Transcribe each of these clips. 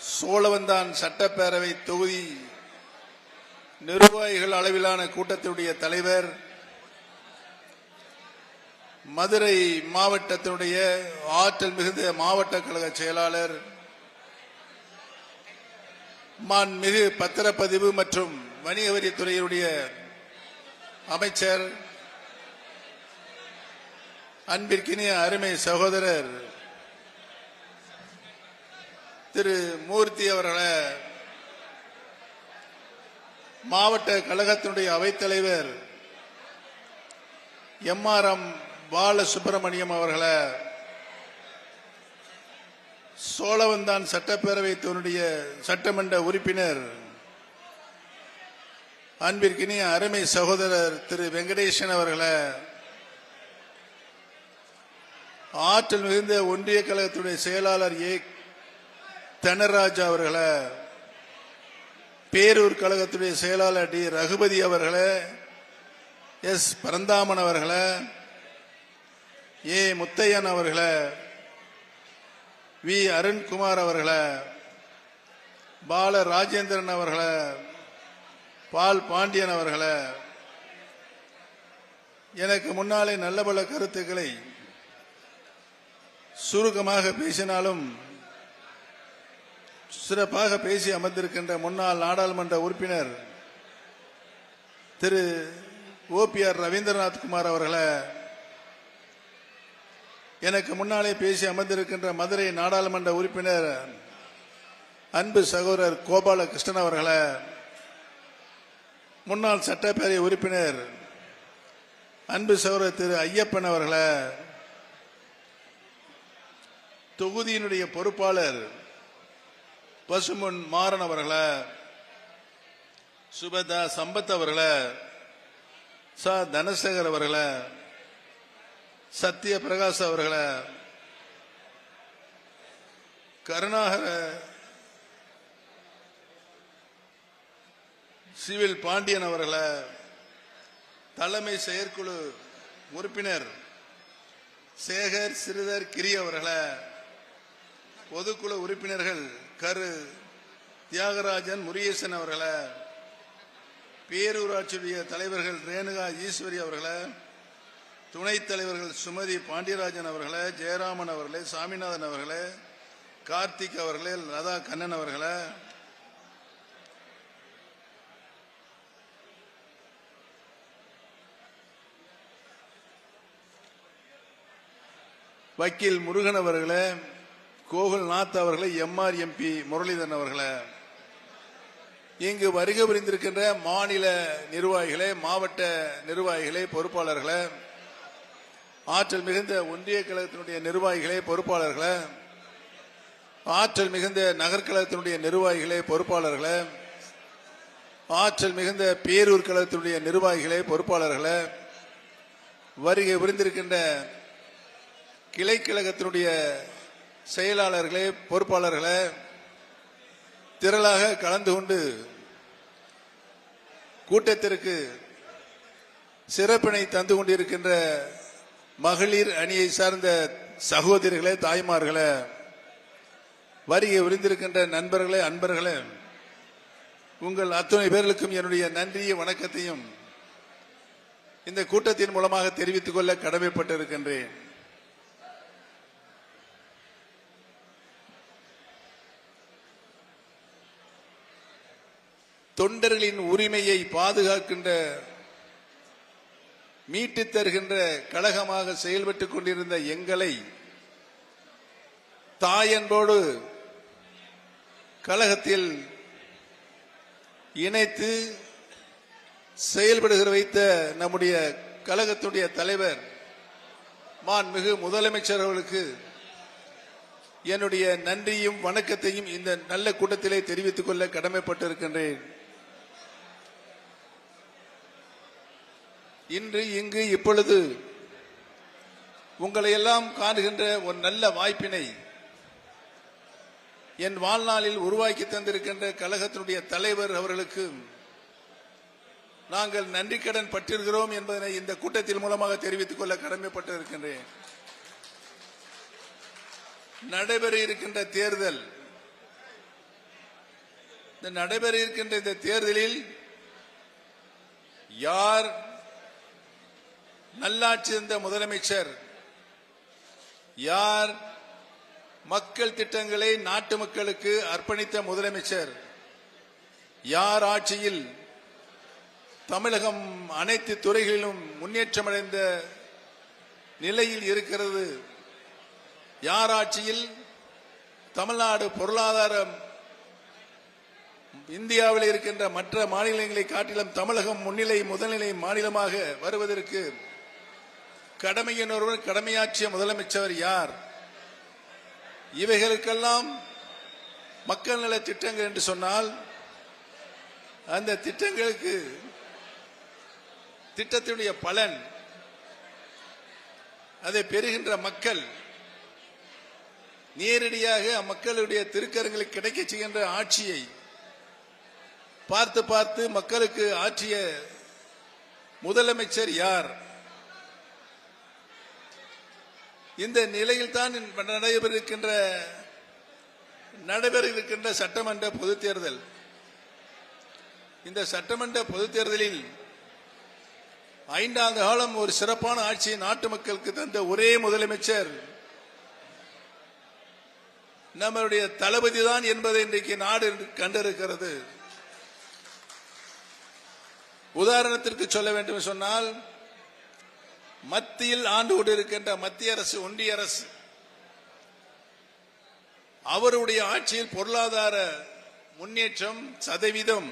சோழவந்தான் சட்டப்பேரவை தொகுதி நிர்வாகிகள் அளவிலான கூட்டத்தினுடைய தலைவர், மதுரை மாவட்டத்தினுடைய ஆற்றல் மிகுந்த மாவட்ட கழக செயலாளர், மாண்புமிகு பத்திரப்பதிவு மற்றும் வணிக வரித்துறையினுடைய அமைச்சர், அன்பிற்கினிய அருமை சகோதரர் திரு மூர்த்தி அவர்களை, மாவட்ட கழகத்தினுடைய அவைத்தலைவர் எம்.ஆர்.எம். பாலசுப்பிரமணியம் அவர்களை, சோழவந்தான் சட்டப்பேரவை தொகுதியுடைய சட்டமன்ற உறுப்பினர் அன்பிற்கினிய அருமை சகோதரர் திரு வெங்கடேசன் அவர்களை, ஆற்றல் மிகுந்த ஒன்றிய கழகத்துடைய செயலாளர் ஏ தனராஜ் அவர்களை, பேரூர் கழகத்துடைய செயலாளர் டி ரகுபதி அவர்களை, எஸ் பரந்தாமன் அவர்களை, ஏ முத்தையன் அவர்களை, வி அருண்குமார் அவர்களை, பால ராஜேந்திரன் அவர்களை, பால் பாண்டியன் அவர்களை, எனக்கு முன்னாலே நல்ல பல கருத்துக்களை சுருக்கமாக பேசினாலும் சிறப்பாக பேசி அமர்ந்திருக்கின்ற முன்னாள் நாடாளுமன்ற உறுப்பினர் திரு ஓபிஆர் ரவீந்திரநாத் குமார் அவர்களை, எனக்கு முன்னாலே பேசி அமர்ந்திருக்கின்ற மதுரை நாடாளுமன்ற உறுப்பினர் அன்பு சகோதரர் கோபாலகிருஷ்ணன் அவர்களை, முன்னாள் சட்டப்பேரவை உறுப்பினர் அன்பு சகோதரர் திரு ஐயப்பன் அவர்களை, தொகுதியினுடைய பொறுப்பாளர் பசுமுன் மாறன் அவர்களை, சுபதா சம்பத் அவர்களை, ச தனசேகர் அவர்களை, சத்ய பிரகாஷ் அவர்களை, கருணாகர சிவில் பாண்டியன் அவர்களை, தலைமை செயற்குழு உறுப்பினர் சேகர் சிறிதர் கிரி அவர்களை, பொதுக்குழு உறுப்பினர்கள் கரு தியாகராஜன் முருகேசன் அவர்களை, பேரூராட்சியுடைய தலைவர்கள் ரேணுகா ஈஸ்வரி அவர்களை, துணைத் தலைவர்கள் சுமதி பாண்டியராஜன் அவர்களை, ஜெயராமன் அவர்களை, சாமிநாதன் அவர்களை, கார்த்திக் அவர்களை, லதா கண்ணன் அவர்களை, வக்கீல் முருகன் அவர்களை, கோகுல்நாத் அவர்களை, எம்.ஆர்.எம்பி. முரளிதரன் அவர்களை, இங்கு வருகை புரிந்திருக்கின்ற மாநில நிர்வாகிகளே, மாவட்ட நிர்வாகிகளே, பொறுப்பாளர்களே, ஆற்றல் மிகுந்த ஒன்றிய கழகத்தினுடைய நிர்வாகிகளே, பொறுப்பாளர்களே, ஆற்றல் மிகுந்த நகர்கழகத்தினுடைய நிர்வாகிகளே, பொறுப்பாளர்களே, ஆற்றல் மிகுந்த பேரூர் கழகத்தினுடைய நிர்வாகிகளே, பொறுப்பாளர்களே, வருகை புரிந்திருக்கின்ற கிளைக்கழகத்தினுடைய செயலாளர்களே, பொறுப்பாளர்களே, திரளாக கலந்து கொண்டு கூட்டத்திற்கு சிறப்பினை தந்து கொண்டிருக்கின்ற மகளிர் அணியை சார்ந்த சகோதரிகளே, தாய்மார்களே, வருகை புரிந்திருக்கின்ற நண்பர்களே, அன்பர்களே, உங்கள் அத்தனை பேர்களுக்கும் என்னுடைய நன்றிய வணக்கத்தையும் இந்த கூட்டத்தின் மூலமாக தெரிவித்துக் கொள்ள கடமைப்பட்டிருக்கின்றேன். தொண்டர்களின் உரிமையை பாதுகாக்கின்ற, மீட்டுத் தருகின்ற கழகமாக செயல்பட்டுக் கொண்டிருந்த எங்களை தாயன்போடு கழகத்தில் இணைத்து செயல்படுகிற வைத்த நம்முடைய கழகத்துடைய தலைவர் மாண்புமிகு முதலமைச்சர் அவர்களுக்கு என்னுடைய நன்றியும் வணக்கத்தையும் இந்த நல்ல கூட்டத்திலே தெரிவித்துக் கொள்ள கடமைப்பட்டிருக்கின்றேன். இன்று இங்கு இப்பொழுது உங்களை எல்லாம் காணுகின்ற ஒரு நல்ல வாய்ப்பினை என் வாழ்நாளில் உருவாக்கி தந்திருக்கின்ற கழகத்தினுடைய தலைவர் அவர்களுக்கு நாங்கள் நன்றி கடன் பட்டிருக்கிறோம் என்பதனை இந்த கூட்டத்தின் மூலமாக தெரிவித்துக் கொள்ள கடமைப்பட்டிருக்கின்றேன். நடைபெற இருக்கின்ற தேர்தல் இந்த நடைபெற இருக்கின்ற இந்த தேர்தலில் யார் நல்லாட்சி தந்த முதலமைச்சர், யார் மக்கள் திட்டங்களை நாட்டு மக்களுக்கு அர்ப்பணித்த முதலமைச்சர், யார் ஆட்சியில் தமிழகம் அனைத்து துறைகளிலும் முன்னேற்றமடைந்த நிலையில் இருக்கிறது, யார் ஆட்சியில் தமிழ்நாடு பொருளாதாரம் இந்தியாவில் இருக்கின்ற மற்ற மாநிலங்களை காட்டிலும் தமிழகம் முதல்நிலை மாநிலமாக வருவதற்கு கடமையினொருவர் கடமையாற்றிய முதலமைச்சர் யார்? இவைகளுக்கெல்லாம் மக்கள் நல திட்டங்கள் என்று சொன்னால் அந்த திட்டங்களுக்கு திட்டத்தினுடைய பலன் அதை பெறுகின்ற மக்கள் நேரடியாக மக்களுடைய திருக்கரங்களுக்கு கிடைக்க செய்கின்ற ஆட்சியை பார்த்து பார்த்து மக்களுக்கு ஆற்றிய முதலமைச்சர் யார்? இந்த நிலையில் தான் நடைபெற இருக்கின்ற சட்டமன்ற பொதுத் தேர்தல். இந்த சட்டமன்ற பொதுத் தேர்தலில் 5 ஆண்டு காலம் ஒரு சிறப்பான ஆட்சியை நாட்டு மக்களுக்கு தந்த ஒரே முதலமைச்சர் நம்மளுடைய தளபதி தான் என்பதை இன்றைக்கு நாடு கண்டிருக்கிறது. உதாரணத்திற்கு சொல்ல வேண்டும் சொன்னால், மத்தியில் ஆண்டு கொண்டிருக்கின்ற மத்திய அரசு, ஒன்றிய அரசு, அவருடைய ஆட்சியில் பொருளாதார முன்னேற்றம் சதவீதம்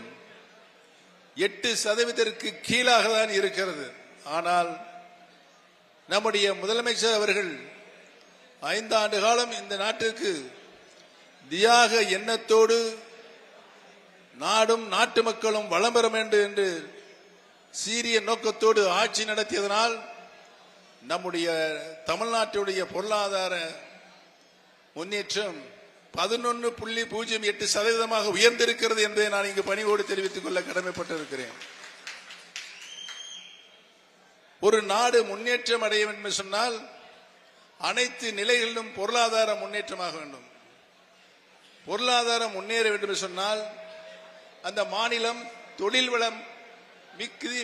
8% கீழாக தான் இருக்கிறது. ஆனால் நம்முடைய முதலமைச்சர் அவர்கள் 5 ஆண்டு காலம் இந்த நாட்டிற்கு தியாக எண்ணத்தோடு நாடும் நாட்டு மக்களும் வளம் பெற வேண்டும் என்று சீரிய நோக்கத்தோடு ஆட்சி நடத்தியதனால் நம்முடைய தமிழ்நாட்டுடைய பொருளாதார முன்னேற்றம் 11.08% உயர்ந்திருக்கிறது என்பதை நான் இங்கு பணிவோடு தெரிவித்துக் கொள்ள கடமைப்பட்டிருக்கிறேன். ஒரு நாடு முன்னேற்றம் அடைய வேண்டும் என்று சொன்னால் அனைத்து நிலைகளிலும் பொருளாதார முன்னேற்றமாக வேண்டும். பொருளாதாரம் முன்னேற வேண்டும் என்று சொன்னால் அந்த மாநிலம் தொழில் வளம்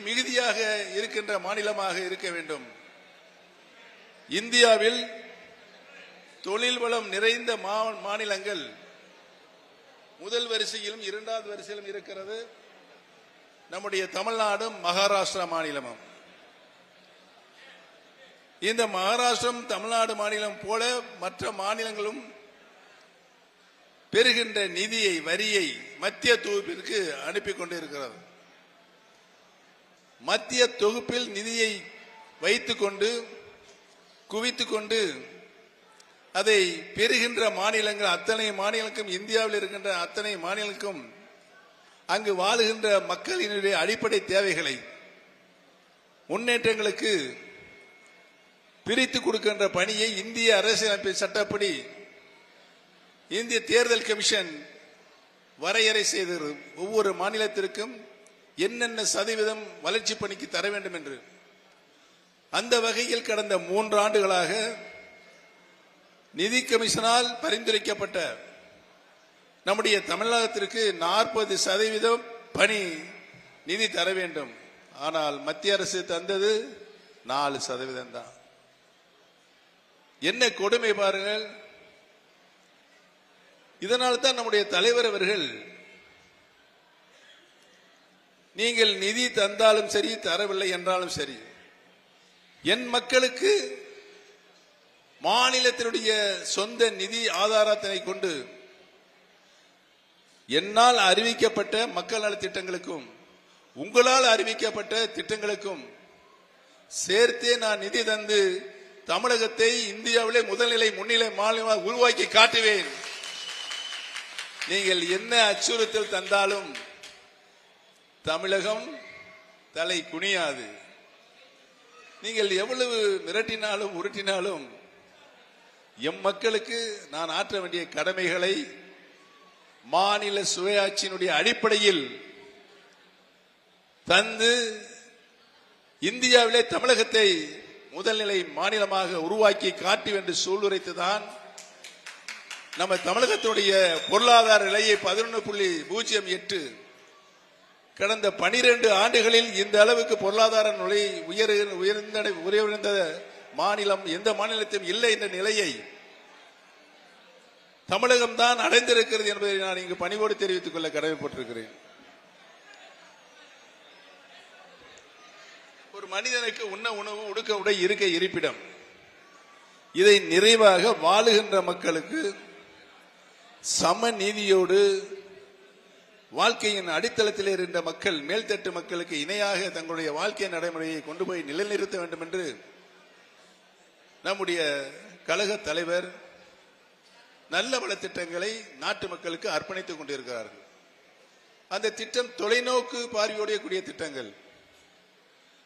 மிகுதியாக இருக்கின்ற மாநிலமாக இருக்க வேண்டும். இந்தியாவில் தொழில் வளம் நிறைந்த மாநிலங்கள் முதல் வரிசையிலும் 2வது வரிசையிலும் இருக்கிறது நம்முடைய தமிழ்நாடும் மகாராஷ்டிரா மாநிலமும். இந்த மகாராஷ்டிரம் தமிழ்நாடு மாநிலம் போல மற்ற மாநிலங்களும் பெறுகின்ற நிதியை, வரியை மத்திய தொகுப்பிற்கு அனுப்பி கொண்டிருக்கிறது. மத்திய தொகுப்பில் நிதியை வைத்துக் கொண்டு குவித்துக் கொண்டு அதை பெறுகின்ற மாநிலங்கள் அத்தனை மாநிலங்களுக்கும், இந்தியாவில் இருக்கின்ற அத்தனை மாநிலங்களுக்கும் அங்கு வாழுகின்ற மக்களினுடைய அடிப்படை தேவைகளை, முன்னேற்றங்களுக்கு பிரித்து கொடுக்கின்ற பணியை இந்திய அரசியலமைப்பு சட்டப்படி இந்திய தேர்தல் கமிஷன் வரையறை செய்தது. ஒவ்வொரு மாநிலத்திற்கும் என்னென்ன சதவீதம் வளர்ச்சி பணிக்கு தர வேண்டும் என்று. அந்த வகையில் கடந்த 3 ஆண்டுகளாக நிதி கமிஷனால் பரிந்துரைக்கப்பட்ட நம்முடைய தமிழகத்திற்கு 40% பணி நிதி தர வேண்டும். ஆனால் மத்திய அரசு தந்தது 4% தான். என்ன கொடுமை பாருங்கள். இதனால் தான் நம்முடைய தலைவர் அவர்கள், நீங்கள் நிதி தந்தாலும் சரி, தரவில்லை என்றாலும் சரி, என் மக்களுக்கு மாநிலத்தினுடைய சொந்த நிதி ஆதாரத்தினை கொண்டு என்னால் அறிவிக்கப்பட்ட மக்கள் நல திட்டங்களுக்கும் உங்களால் அறிவிக்கப்பட்ட திட்டங்களுக்கும் சேர்த்தே நான் நிதி தந்து தமிழகத்தை இந்தியாவிலே முதல்நிலை முன்னிலை மாநிலமாக உருவாக்கி காட்டுவேன். நீங்கள் என்ன அச்சுறுத்தல் தந்தாலும் தமிழகம் தலை குனியாது. நீங்கள் எவ்வளவு மிரட்டினாலும் உருட்டினாலும் எம் மக்களுக்கு நான் ஆற்ற வேண்டிய கடமைகளை மாநில சுயாட்சியினுடைய அடிப்படையில் தந்து இந்தியாவிலே தமிழகத்தை முதல்நிலை மாநிலமாக உருவாக்கி காட்டுவேன் என்று சூளுரைத்துதான் நம்ம தமிழகத்துடைய பொருளாதார நிலையை 11.08 கடந்த 12 ஆண்டுகளில் இந்த அளவுக்கு பொருளாதார நிலை உயர்ந்த மாநிலம் எந்த மாநிலத்திலும் இல்லை என்ற நிலையை தமிழகம் தான் அடைந்திருக்கிறது என்பதை நான் இங்கு பணிவோடு தெரிவித்துக் கொள்ள கடமைப்பட்டிருக்கிறேன். ஒரு மனிதனுக்கு உண்ண உணவு, உடுக்க உடை, இருக்க இருப்பிடம், இதை நிறைவாக வாழுகின்ற மக்களுக்கு சம நீதியோடு வாழ்க்கையின் அடித்தளத்தில் இருந்த மக்கள், மேல்தட்டு மக்களுக்கு இணையாக தங்களுடைய வாழ்க்கை நடைமுறையை கொண்டு போய் நிலைநிறுத்த வேண்டும் என்று நம்முடைய கழக தலைவர் நல்ல பல திட்டங்களை நாட்டு மக்களுக்கு அர்ப்பணித்துக் கொண்டிருக்கிறார்கள். அந்த திட்டம் தொலைநோக்கு பார்வையோடைய கூடிய திட்டங்கள்.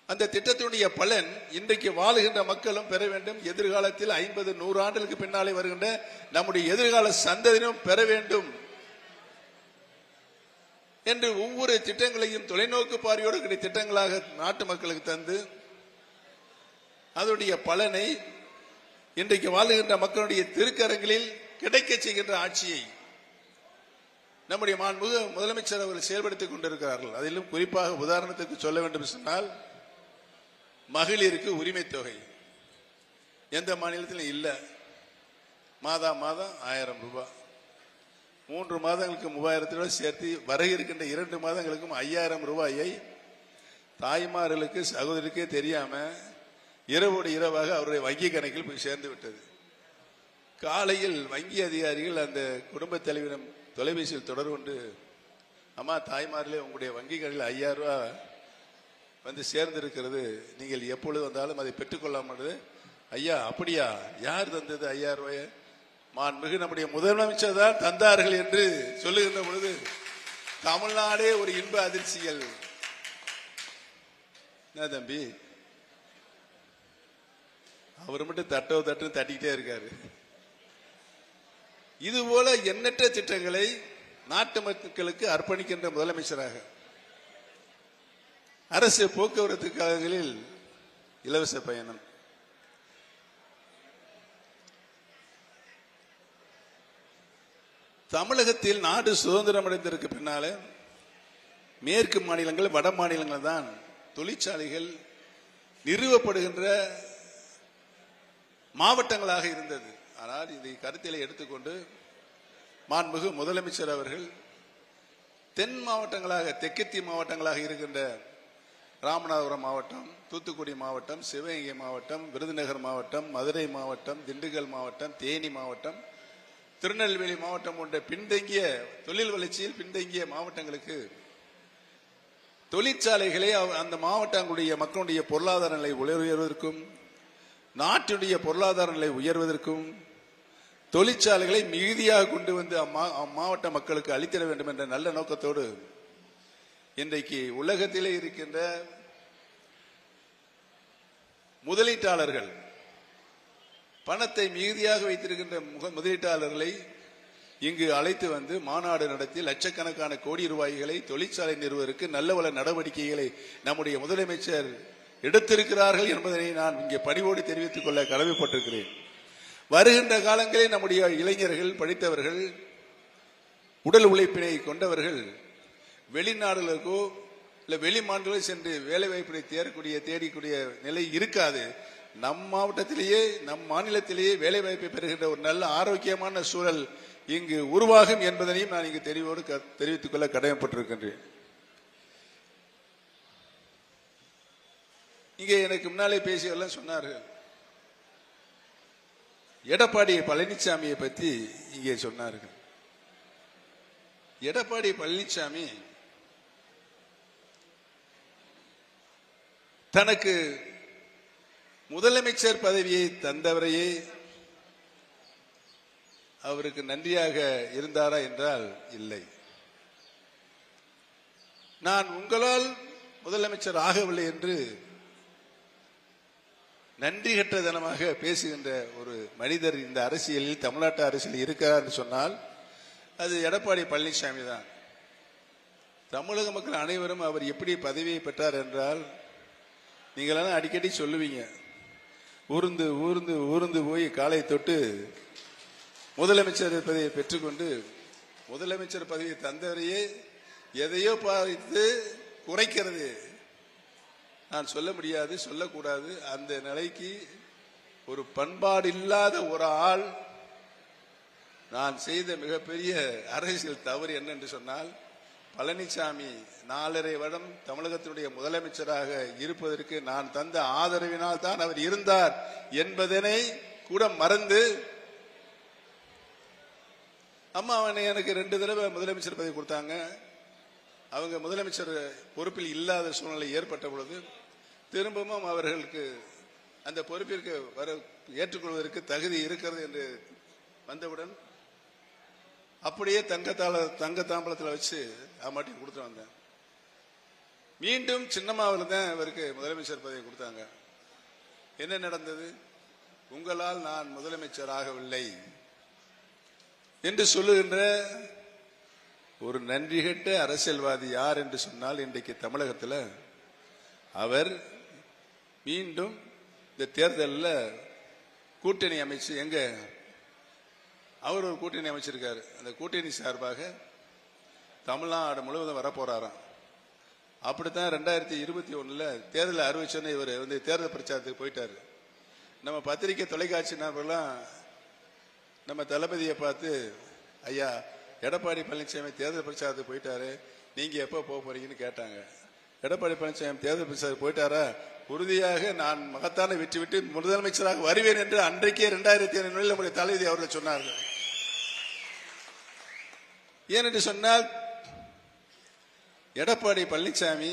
அந்த திட்டத்தினுடைய பலன் இன்றைக்கு வாழுகின்ற மக்களும் பெற வேண்டும். எதிர்காலத்தில் 50-100 ஆண்டுகளுக்கு பின்னாலே வருகின்ற நம்முடைய எதிர்கால சந்ததியினரும் பெற வேண்டும் என்று ஒவ்வொரு திட்டங்களையும் தொலைநோக்கு பார்வையோடு கூடிய திட்டங்களாக நாட்டு மக்களுக்கு தந்து அதனுடைய பலனை இன்றைக்கு வாழுகின்ற மக்களுடைய திருக்கரங்களில் கிடைக்க செய்கின்ற ஆட்சியை நம்முடைய மாண்புமிகு முதலமைச்சர் அவர்கள் செயல்படுத்திக் கொண்டிருக்கிறார்கள். அதிலும் குறிப்பாக உதாரணத்துக்கு சொல்ல வேண்டும் சொன்னால், மகளிருக்கு உரிமை தொகை எந்த மாநிலத்திலும் இல்லை. மாதம் 1000 ரூபாய், 3 மாதங்களுக்கு 3000 ரூபாய் சேர்த்து வர இருக்கின்ற 2 மாதங்களுக்கும் 5000 ரூபாயை தாய்மார்களுக்கு சகோதரிக்கே தெரியாம இரவோடு இரவாக அவருடைய வங்கி கணக்கில் போய் சேர்ந்து விட்டது. காலையில் வங்கி அதிகாரிகள் அந்த குடும்ப தலைவரிடம் தொலைபேசியில் தொடர்பு கொண்டு, அம்மா தாய்மார்களே, உங்களுடைய வங்கி கணக்கில் 5000 ரூபாய் வந்து சேர்ந்திருக்கிறது, நீங்கள் எப்பொழுது வந்தாலும் அதை பெற்றுக்கொள்ளாமல். ஐயா, அப்படியா, யார் தந்தது 5000 ரூபாய்? மாண்புமிகு நம்முடைய முதலமைச்சர் தான் தந்தார்கள் என்று சொல்லுகின்ற பொழுது தமிழ்நாடே ஒரு இன்ப அதிர்ச்சிகள். என்ன தம்பி, அவர் மட்டும் தட்டு தட்டிக்கிட்டே இருக்காரு. இதுபோல எண்ணற்ற திட்டங்களை நாட்டு மக்களுக்கு அர்ப்பணிக்கின்ற முதலமைச்சராக அரசு போக்குவரத்து கழகங்களில் இலவச பயணம், தமிழகத்தில் நாடு சுதந்திரம் அடைந்திருக்கு பின்னால மேற்கு மாநிலங்கள், வட மாநிலங்கள் தான் தொழிற்சாலைகள் நிறுவப்படுகின்ற மாவட்டங்களாக இருந்தது. ஆனால் இதை கருத்தில் எடுத்துக்கொண்டு மாண்புமிகு முதலமைச்சர் அவர்கள் தென் மாவட்டங்களாக, தெற்கத்திய மாவட்டங்களாக இருக்கின்ற ராமநாதபுரம் மாவட்டம், தூத்துக்குடி மாவட்டம், சிவகங்கை மாவட்டம், விருதுநகர் மாவட்டம், மதுரை மாவட்டம், திண்டுக்கல் மாவட்டம், தேனி மாவட்டம், திருநெல்வேலி மாவட்டம் போன்ற பின்தங்கிய தொழில் வளர்ச்சியில் பின்தங்கிய மாவட்டங்களுக்கு தொழிற்சாலைகளை அந்த மாவட்டங்களுடைய மக்களுடைய பொருளாதார நிலை உயர்வதற்கும் நாட்டுடைய பொருளாதார நிலை உயர்வதற்கும் தொழிற்சாலைகளை மிகுதியாக கொண்டு வந்து அம்மாவட்ட மக்களுக்கு அளித்திட வேண்டும் என்ற நல்ல நோக்கத்தோடு இன்றைக்கு உலகத்திலே இருக்கின்ற முதலீட்டாளர்கள், பணத்தை மிகுதியாக வைத்திருக்கின்ற முதலீட்டாளர்களை இங்கு அழைத்து வந்து மாநாடு நடத்தி லட்சக்கணக்கான கோடி ரூபாய்களை தொழிற்சாலை நிறுவதற்கு நல்ல வள நடவடிக்கைகளை நம்முடைய முதலமைச்சர் எடுத்திருக்கிறார்கள் என்பதனை நான் இங்கே பணிவோடு தெரிவித்துக் கொள்ள கடமைப்பட்டிருக்கிறேன். வருகின்ற காலங்களில் நம்முடைய இளைஞர்கள், படித்தவர்கள், உடல் உழைப்பினை கொண்டவர்கள் வெளிநாடுகளுக்கோ இல்ல வெளி மாநிலங்களோ சென்று வேலை வாய்ப்பினை தேடிக்கூடிய நிலை இருக்காது. நம் மாவட்டத்திலேயே, நம் மாநிலத்திலேயே வேலை வாய்ப்பை பெறுகின்ற ஒரு நல்ல ஆரோக்கியமான சூழல் இங்கு உருவாகும் என்பதனையும் நான் இங்கு தெளிவோடு தெரிவித்துக் கொள்ள கடமைப்பட்டிருக்கின்றேன். இங்கே எனக்கு முன்னாலே பேசியவர்கள் சொன்னார்கள், எடப்பாடி பழனிசாமியை பற்றி இங்கே சொன்னார்கள். எடப்பாடி பழனிசாமி தனக்கு முதலமைச்சர் பதவியை தந்தவரையே அவருக்கு நன்றியாக இருந்தாரா என்றால் இல்லை. நான் உங்களால் முதலமைச்சர் ஆகவில்லை என்று நன்றி கெட்டதனமாக பேசுகின்ற ஒரு மனிதர் இந்த அரசியலில், தமிழ்நாட்டு அரசியலில் இருக்கிறார் என்று சொன்னால் அது எடப்பாடி பழனிசாமி தான். தமிழக மக்கள் அனைவரும் அவர் எப்படி பதவியை பெற்றார் என்றால், நீங்களெல்லாம் அடிக்கடி சொல்லுவீங்க, ஊர்ந்து ஊர்ந்து ஊர்ந்து போய் காலை தொட்டு முதலமைச்சர் பதவியை பெற்றுக்கொண்டு முதலமைச்சர் பதவியை தந்தவரையே எதையோ பார்த்து குறைக்கிறது நான் சொல்ல முடியாது, சொல்லக்கூடாது. அந்த நிலைக்கு ஒரு பண்பாடு இல்லாத ஒரு ஆள் நான் செய்த மிகப்பெரிய அரசியல் தவறு என்ன என்று சொன்னால், பழனிசாமி 4.5 வருடம் தமிழகத்தினுடைய முதலமைச்சராக இருப்பதற்கு நான் தந்த ஆதரவினால் தான் அவர் இருந்தார் என்பதனை கூட மறந்து, அம்மா அவனை எனக்கு 2 தடவை முதலமைச்சர் பதவி கொடுத்தாங்க. அவங்க முதலமைச்சர் பொறுப்பில் இல்லாத சூழ்நிலை ஏற்பட்ட பொழுது திரும்பவும் அவர்களுக்கு அந்த பொறுப்பிற்கு ஏற்றுக்கொள்வதற்கு தகுதி இருக்கிறது என்று வந்தவுடன் அப்படியே தங்க தாம்பலத்தில் வச்சு அம்மாட்டி கொடுத்து வந்தேன். மீண்டும் சின்னம்மாவில் தான் இவருக்கு முதலமைச்சர் பதவி கொடுத்தாங்க. என்ன நடந்தது? உங்களால் நான் முதலமைச்சர் ஆகவில்லை என்று சொல்லுகின்ற ஒரு நன்றிகெட்ட அரசியல்வாதி யார் என்று சொன்னால், இன்றைக்கு தமிழகத்தில் அவர் மீண்டும் இந்த தேர்தலில் கூட்டணி அமைச்சு அவர் ஒரு கூட்டணி அமைச்சிருக்காரு. அந்த கூட்டணி சார்பாக தமிழ்நாடு முழுவதும் வரப்போறாராம். அப்படித்தான் 2021 தேர்தல் அறிவிச்சோன்னு இவர் தேர்தல் பிரச்சாரத்துக்கு போயிட்டாரு. நம்ம பத்திரிகை தொலைக்காட்சி நபர்லாம் நம்ம தளபதியை பார்த்து, ஐயா எடப்பாடி பழனிசாமி தேர்தல் பிரச்சாரத்துக்கு போயிட்டாரு, நீங்க எப்ப போக போறீங்கன்னு கேட்டாங்க. எடப்பாடி பழனிசாமி தேர்தல் பிரச்சாரம் போயிட்டாரா, உறுதியாக நான் மகத்தான வெற்றி விட்டு முதலமைச்சராக வருவேன் என்று அன்றைக்கே 2007 நம்முடைய தளபதி அவர்கள் சொன்னார்கள். ஏனென்று சொன்னால், எடப்பாடி பழனிசாமி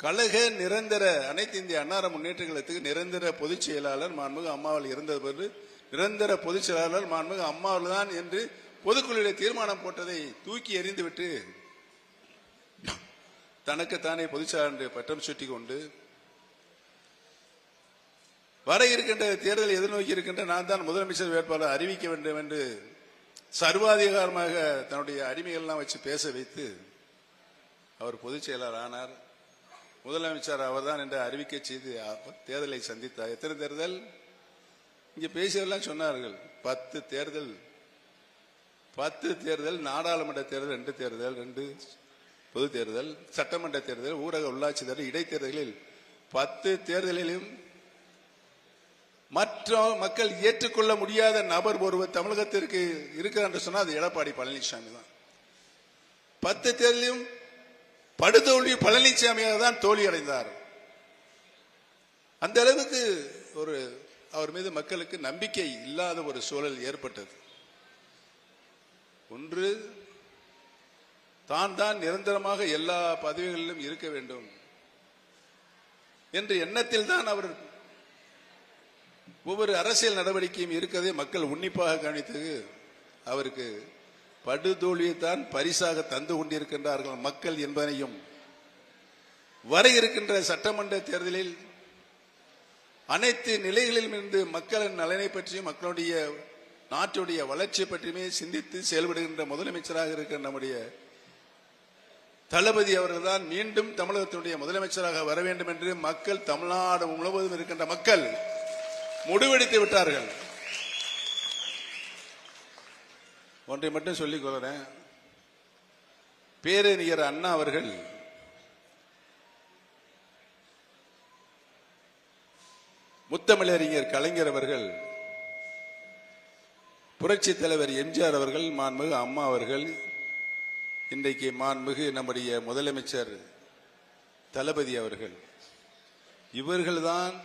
கழக நிரந்தர அனைத்து இந்திய அன்னார முன்னேற்ற கழகத்துக்கு நிரந்தர பொதுச் செயலாளர் மாண்புமிகு அம்மாவில் இருந்தபோது நிரந்தர பொதுச் செயலாளர் மாண்புமிகு அம்மாவில் தான் என்று பொதுக்குழுவில் தீர்மானம் போட்டதை தூக்கி எறிந்துவிட்டு தனக்குத்தானே பொதுச்செயலாளர் பட்டம் சுட்டிக் கொண்டு வர இருக்கின்ற தேர்தலை எதிர்நோக்கி இருக்கின்ற நான் தான் முதலமைச்சர் வேட்பாளர் அறிவிக்க வேண்டும் என்று சர்வாதிகாரமாக தன்னுடைய அடிமைகள்லாம் வச்சு பேச வைத்து அவர் பொதுச் செயலாளர் ஆனார். முதலமைச்சர் அவர்தான் என்று அறிவிக்க செய்து தேர்தலை சந்தித்தார். எத்தனை தேர்தல் இங்க பேசியதெல்லாம் சொன்னார்கள். 10 தேர்தல், 10 தேர்தல், நாடாளுமன்ற தேர்தல் 2 தேர்தல், 2 பொது தேர்தல், சட்டமன்ற தேர்தல், ஊரக உள்ளாட்சி தேர்தல், இடைத்தேர்தலில் 10 தேர்தலிலும் மற்ற மக்கள் ஏற்றுக்கொள்ள முடியாத நபர் ஒருவர் தமிழகத்திற்கு இருக்கிறார் என்று சொன்னால் அது எடப்பாடி பழனிசாமி தான். 10 தேர்தலிலும் படுதோல்வி பழனிசாமியாக தான் தோல்வி அடைந்தார். அந்த அளவுக்கு அவர் மீது மக்களுக்கு நம்பிக்கை இல்லாத ஒரு சூழல் ஏற்பட்டது. ஒன்று, தான் நிரந்தரமாக எல்லா பதவிகளிலும் இருக்க வேண்டும் என்ற எண்ணத்தில் தான் அவர் ஒவ்வொரு அரசியல் நடவடிக்கையும் இருக்கிறதே மக்கள் உன்னிப்பாக கவனித்தது. அவருக்கு படுதோல்வியைத்தான் பரிசாக தந்து கொண்டிருக்கின்றார்கள் மக்கள் என்பதையும், வர இருக்கின்ற சட்டமன்ற தேர்தலில் அனைத்து நிலைகளிலும் இருந்து மக்களின் நலனை பற்றியும் மக்களுடைய நாட்டுடைய வளர்ச்சியை பற்றியுமே சிந்தித்து செயல்படுகின்ற முதலமைச்சராக இருக்கிற நம்முடைய தளபதி அவர்கள் தான் மீண்டும் தமிழகத்தினுடைய முதலமைச்சராக வர வேண்டும் என்று மக்கள், தமிழ்நாடு முழுவதும் இருக்கின்ற மக்கள் முடிவெடுத்து விட்டார்கள். ஒன்றை மட்டும் சொல்லிக் கொள்கிறேன். பேரறிஞர் அண்ணா அவர்கள் முத்தமிழறிஞர் கலைஞர் அவர்கள், புரட்சி தலைவர் எம்ஜிஆர் அவர்கள், மாண்புமிகு அம்மா அவர்கள், இன்றைக்கு மாண்புமிகு நம்முடைய முதலமைச்சர் தளபதி அவர்கள், இவர்கள்தான்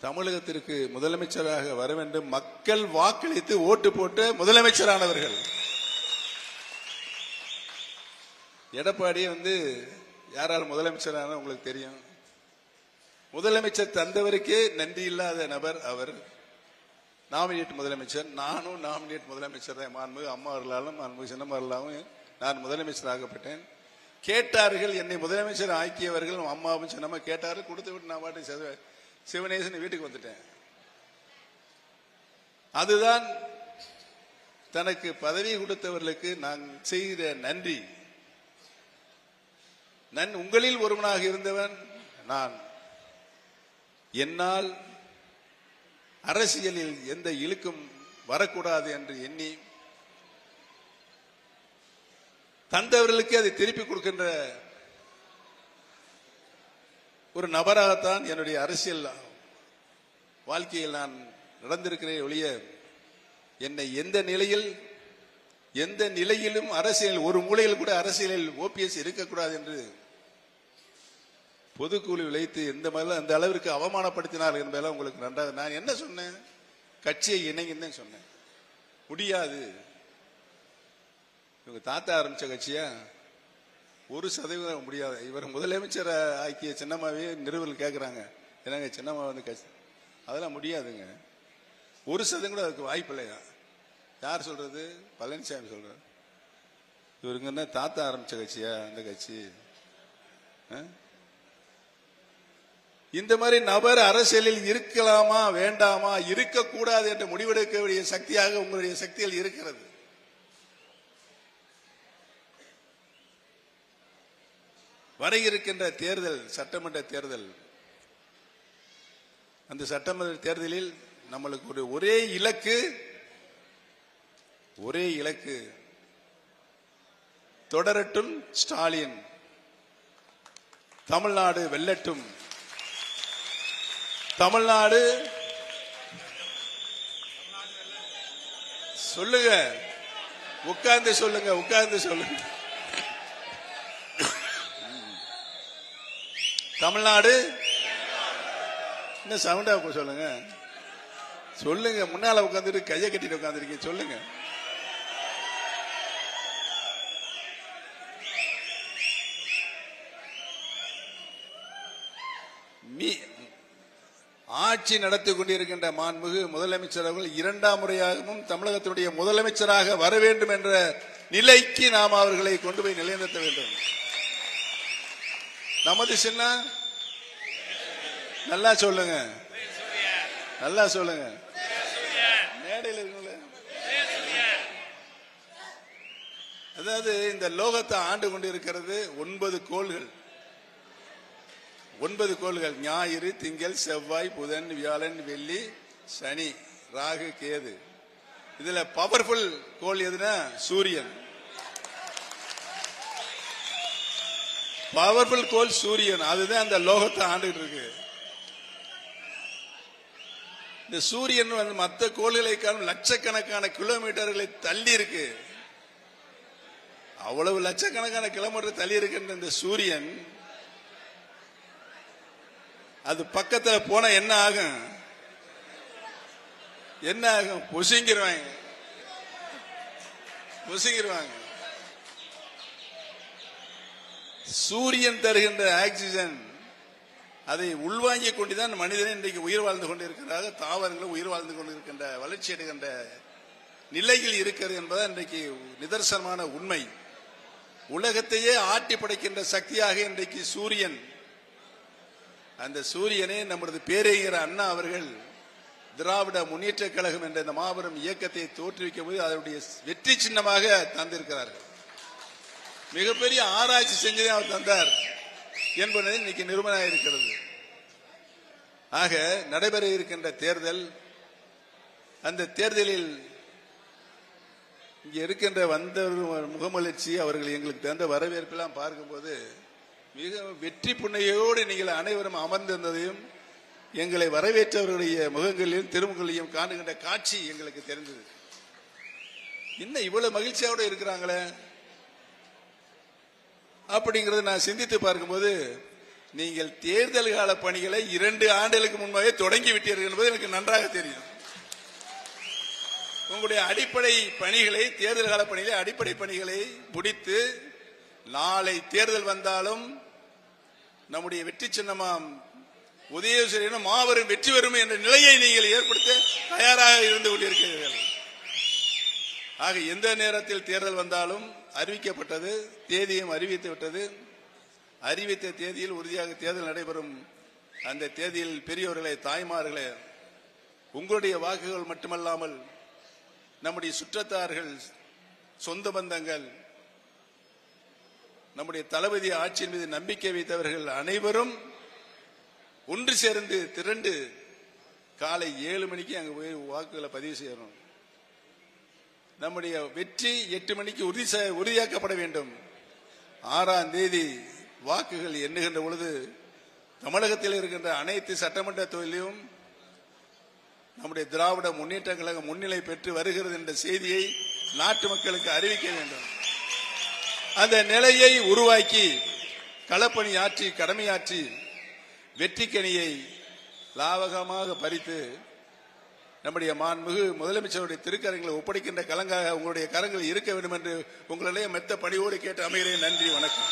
தமிழகத்திற்கு முதலமைச்சராக வர வேண்டும் மக்கள் வாக்களித்து ஓட்டு போட்டு முதலமைச்சரானவர்கள். எடப்பாடி யாரால் முதலமைச்சரான உங்களுக்கு தெரியும். முதலமைச்சர் தந்தவருக்கே நன்றி இல்லாத நபர் அவர். நாமினேட் முதலமைச்சர், நானும் நாமினேட் முதலமைச்சர் தான். மாண்புமிகு அம்மா அவர்களாலும் மாண்புமிகு சின்னம்மாவர்களாலும் நான் முதலமைச்சர் ஆகப்பட்டேன். கேட்டார்கள், என்னை முதலமைச்சர் ஆக்கியவர்கள் அம்மாவும் சின்னம்மா கேட்டார்கள், கொடுத்து விட்டு நான் பாட்டு சிவனேசன் வீட்டுக்கு வந்துட்டேன். அதுதான் தனக்கு பதவி கொடுத்தவர்களுக்கு நான் செய்த நன்றி. உங்களில் ஒருவனாக இருந்தவன் நான். என்னால் அரசியலில் எந்த இழுக்கும் வரக்கூடாது என்று எண்ணி தந்தவர்களுக்கு அதை திருப்பி கொடுக்கின்ற ஒரு நபராகத்தான் என்னுடைய அரசியல் வாழ்க்கையில் நான் நடந்திருக்கிறேன் ஒழிய என்னை எந்த நிலையிலும் அரசியல் ஒரு மூலையில் கூட அரசியலில் ஓபிஎஸ் இருக்கக்கூடாது என்று பொதுக்குழு விளைத்து அந்த அளவிற்கு அவமானப்படுத்தினார்கள் என்பதெல்லாம் உங்களுக்கு நன்றாக. நான் என்ன சொன்னேன்? கட்சியை இணைங்கன்னு சொன்னேன். முடியாது. இவங்க தாத்தா ஆரம்பிச்ச கட்சியா 1% முடியாது. இவர் முதலமைச்சர் ஆக்கிய சின்னம்மாவே நிறுவல் கேட்கிறாங்க, என்னங்க சின்னம்மா வந்து கட்சி, அதெல்லாம் முடியாதுங்க. 1% கூட அதுக்கு வாய்ப்பு இல்லையா? யார் சொல்றது? பழனிசாமி சொல்றாரு. இவருங்க என்ன தாத்தா ஆரம்பிச்ச கட்சியா அந்த கட்சி? இந்த மாதிரி நபர் அரசியலில் இருக்கலாமா வேண்டாமா, இருக்கக்கூடாது என்று முடிவெடுக்க வேண்டிய சக்தியாக உங்களுடைய சக்திகள் இருக்கிறது. வர இருக்கின்ற தேர்தல் சட்டமன்ற தேர்தல், அந்த சட்டமன்ற தேர்தலில் நம்மளுக்கு ஒரே இலக்கு தொடரட்டும் ஸ்டாலின், தமிழ்நாடு வெல்லட்டும். தமிழ்நாடு சொல்லுங்க, உட்கார்ந்து சொல்லுங்க. தமிழ்நாடு இன்னும் சவுண்டா சொல்லுங்க. முன்னால உட்கார்ந்துட்டு கையை கட்டிட்டு உட்கார்ந்துருக்கீங்க, சொல்லுங்க. ஆட்சி நடத்தி கொண்டிருக்கின்ற மாண்புமிகு முதலமைச்சர் அவர்கள் 2ஆம் முறையாகவும் தமிழகத்தினுடைய முதலமைச்சராக வர வேண்டும் என்ற நிலைக்கு நாம் அவர்களை கொண்டு போய் நிலைநிறுத்த வேண்டும். நமது சின்னம் நல்லா சொல்லுங்க, மேடையில் இருக்குல்ல. அதாவது இந்த லோகத்தை ஆண்டு கொண்டிருக்கிறது 9 கோள்கள். 9 கோள்கள்: ஞாயிறு, திங்கள், செவ்வாய், புதன், வியாழன், வெள்ளி, சனி, ராகு, கேது. இதுல பவர்ஃபுல் கோள் எதுனா சூரியன். பவர்ஃபுல் கோள் சூரியன். அதுதான் அந்த லோகத்தை ஆண்டுகிட்டு இருக்கு. இந்த சூரியன் வந்து மற்ற கோள்களை லட்சக்கணக்கான கிலோமீட்டர்களை தள்ளி இருக்கு. அவ்வளவு லட்சக்கணக்கான கிலோமீட்டர் தள்ளி இருக்கின்ற இந்த சூரியன், அது பக்கத்துல போன என்ன ஆகும்? பொசுங்கிருவாங்க. சூரியன் தருகின்ற ஆக்சிஜன் அதை உள்வாங்கிக் கொண்டுதான் மனிதன் இன்றைக்கு உயிர் வாழ்ந்து கொண்டிருக்கிறார். தாவரங்களும் உயிர் வாழ்ந்து கொண்டிருக்கின்ற, வளர்ச்சி அடைகின்ற நிலையில் இருக்கிறது என்பது இன்றைக்கு நிதர்சனமான உண்மை. உலகத்தையே ஆட்டி படைக்கின்ற சக்தியாக இன்றைக்கு சூரியன். அந்த சூரியனை நமது பேரறிஞர் அண்ணா அவர்கள் திராவிட முன்னேற்ற கழகம் என்ற இந்த மாபெரும் இயக்கத்தை தோற்றுவிக்கும் போது அதனுடைய வெற்றி சின்னமாக தந்திருக்கிறார்கள். மிகப்பெரிய ஆராய்ச்சி செஞ்சதே அவர் தந்தார் என்பது இன்னைக்கு நிரூபணமாக இருக்கிறது. ஆக நடைபெற இருக்கின்ற தேர்தல், அந்த தேர்தலில் இங்க இருக்கின்ற முகமலர்ச்சி அவர்கள் எங்களுக்கு தந்த வரவேற்பெல்லாம் பார்க்கும்போது மிக வெற்றி புண்ணையோடு நீங்கள் அனைவரும் அமர்ந்திருந்ததையும் எங்களை வரவேற்றவர்களுடைய முகங்களிலும் திருமுகங்களையும் காணுகின்ற காட்சி எங்களுக்கு தெரிந்தது. இன்னும் இவ்வளவு மகிழ்ச்சியோடு இருக்கிறாங்களே அப்படிங்கறத நான் சிந்தித்து பார்க்கும்போது, நீங்கள் தேர்தல் கால பணிகளை 2 ஆண்டுகளுக்கு முன்பாக தொடங்கி விட்டீர்கள் என்பது எனக்கு நன்றாக தெரியும். உங்களுடைய அடிப்படை பணிகளை, தேர்தல் கால பணிகளை, அடிப்படை பணிகளை முடித்து நாளை தேர்தல் வந்தாலும் நம்முடைய வெற்றி சின்னமாம் உதயசூரியன் மாபெரும் வெற்றி பெறும் என்ற நிலையை நீங்கள் ஏற்படுத்த தயாராக இருந்து கொண்டிருக்கிறீர்கள். ஆக எந்த நேரத்தில் தேர்தல் வந்தாலும் அறிவிக்கப்பட்டது, தேதியும் அறிவித்து விட்டது. அறிவித்த தேதியில் உறுதியாக தேர்தல் நடைபெறும். அந்த தேதியில் பெரியவர்களே, தாய்மார்களே, உங்களுடைய வாக்குகள் மட்டுமல்லாமல் நம்முடைய சுற்றத்தார்கள், சொந்த பந்தங்கள், நம்முடைய தளபதி ஆட்சியின் மீது நம்பிக்கை வைத்தவர்கள் அனைவரும் ஒன்று சேர்ந்து திரண்டு காலை 7 மணிக்கு அங்க போய் வாக்குகளை பதிவு செய்யணும். நம்முடைய வெற்றி 8 மணிக்கு உறுதியாக்கப்பட வேண்டும். 6ஆம் தேதி வாக்குகள் எண்ணுகின்ற பொழுது தமிழகத்தில் இருக்கின்ற அனைத்து சட்டமன்ற தொகுதியிலும் நம்முடைய திராவிட முன்னேற்ற கழகம் முன்னிலை பெற்று வருகிறது என்ற செய்தியை நாட்டு மக்களுக்கு அறிவிக்க வேண்டும். அந்த நிலையை உருவாக்கி களப்பணியாற்றி கடமையாற்றி வெற்றிக்கனியை லாவகமாக பறித்து நம்முடைய மாண்புமிகு முதலமைச்சருடைய திருக்கரங்களை ஒப்படைக்கின்ற கலங்காக உங்களுடைய கரங்கள் இருக்க வேண்டும் என்று உங்களிடையே மெத்த பணியோடு கேட்டு அமைகிறேன். நன்றி, வணக்கம்.